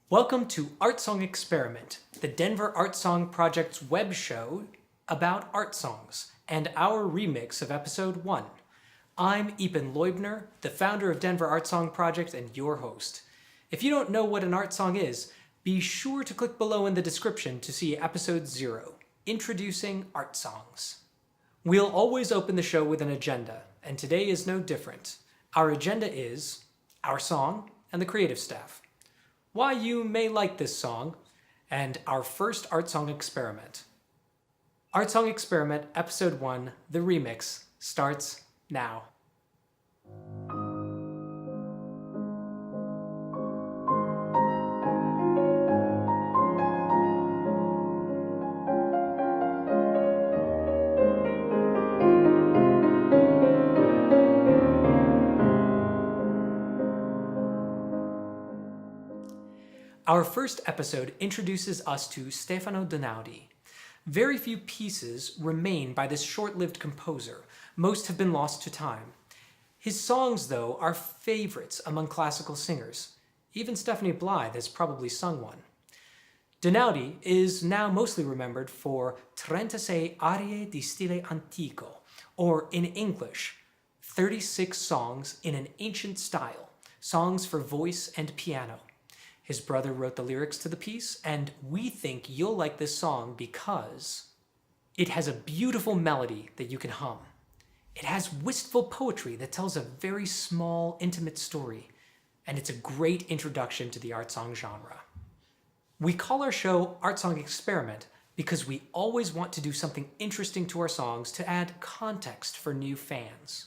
Welcome to Art Song Experiment, the Denver Art Song Project's web show about art songs, and our remix of episode 1. I'm Eapen Leubner, the founder of Denver Art Song Project and your host. If you don't know what an art song is, be sure to click below in the description to see episode 0, Introducing Art Songs. We'll always open the show with an agenda, and today is no different. Our agenda is our song and the creative staff, why you may like this song, and our first art song experiment. Art Song Experiment Episode 1, the remix, starts now. Our first episode introduces us to Stefano Donati. Very few pieces remain by this short-lived composer. Most have been lost to time. His songs, though, are favorites among classical singers. Even Stephanie Blythe has probably sung one. Donati is now mostly remembered for 36 arie di stile antico, or in English, 36 songs in an ancient style, songs for voice and piano. His brother wrote the lyrics to the piece, and we think you'll like this song because it has a beautiful melody that you can hum. It has wistful poetry that tells a very small, intimate story, and it's a great introduction to the art song genre. We call our show Art Song Experiment because we always want to do something interesting to our songs to add context for new fans.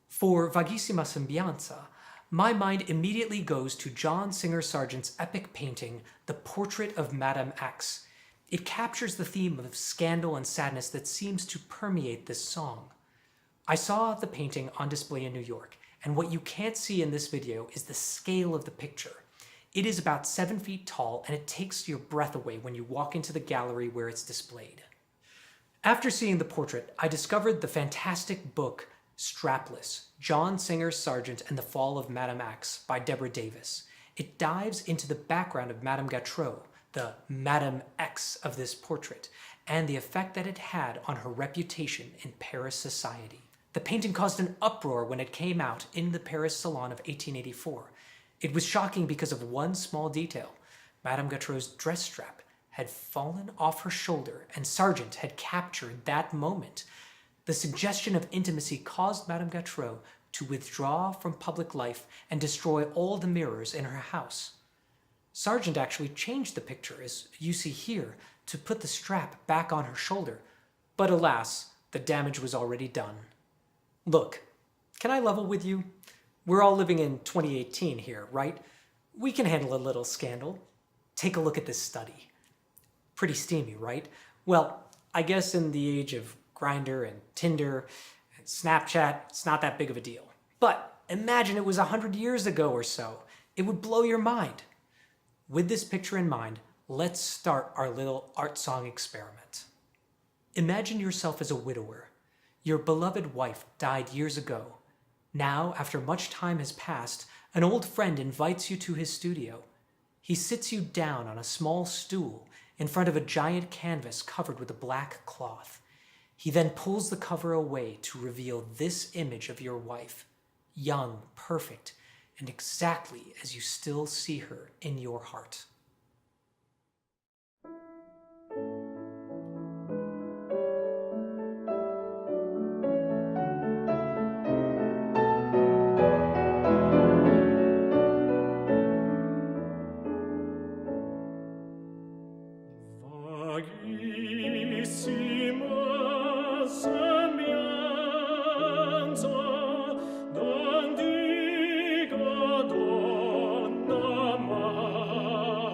For Vaghissima Sembianza, my mind immediately goes to John Singer Sargent's epic painting, The Portrait of Madame X. It captures the theme of scandal and sadness that seems to permeate this song. I saw the painting on display in New York, and what you can't see in this video is the scale of the picture. It is about 7 feet tall, and it takes your breath away when you walk into the gallery where it's displayed. After seeing the portrait, I discovered the fantastic book Strapless, John Singer Sargent and the Fall of Madame X by Deborah Davis. It dives into the background of Madame Gatreaux, the Madame X of this portrait, and the effect that it had on her reputation in Paris society. The painting caused an uproar when it came out in the Paris Salon of 1884. It was shocking because of one small detail. Madame Gatreaux's dress strap had fallen off her shoulder, and Sargent had captured that moment. The suggestion of intimacy caused Madame Gatreaux to withdraw from public life and destroy all the mirrors in her house. Sargent actually changed the picture, as you see here, to put the strap back on her shoulder, but alas, the damage was already done. Look, can I level with you? We're all living in 2018 here, right? We can handle a little scandal. Take a look at this study. Pretty steamy, right? Well, I guess in the age of Grindr and Tinder and Snapchat, it's not that big of a deal. But imagine it was 100 years ago or so. It would blow your mind. With this picture in mind, let's start our little art song experiment. Imagine yourself as a widower. Your beloved wife died years ago. Now, after much time has passed, an old friend invites you to his studio. He sits you down on a small stool in front of a giant canvas covered with a black cloth. He then pulls the cover away to reveal this image of your wife, young, perfect, and exactly as you still see her in your heart. Donna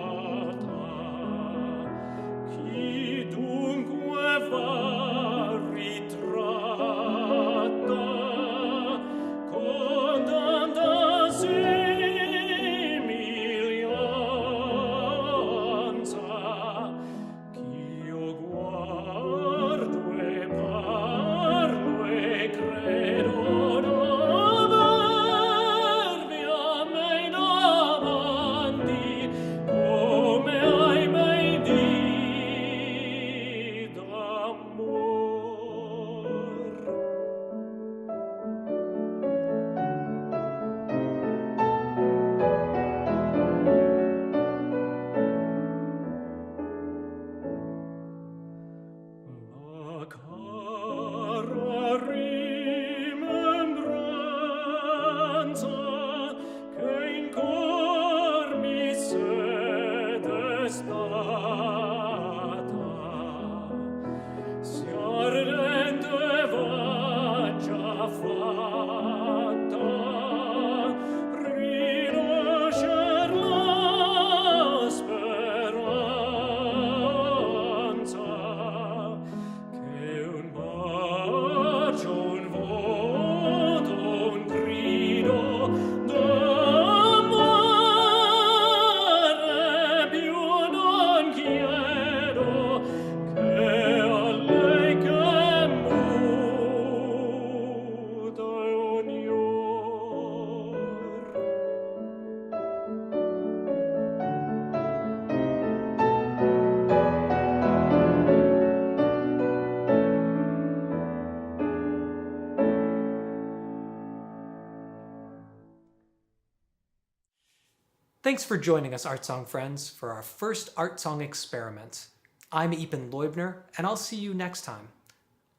Thanks for joining us, Art Song friends, for our first Art Song experiment. I'm Eapen Leubner, and I'll see you next time.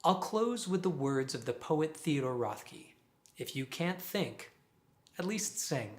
I'll close with the words of the poet Theodore Rothke. If you can't think, at least sing.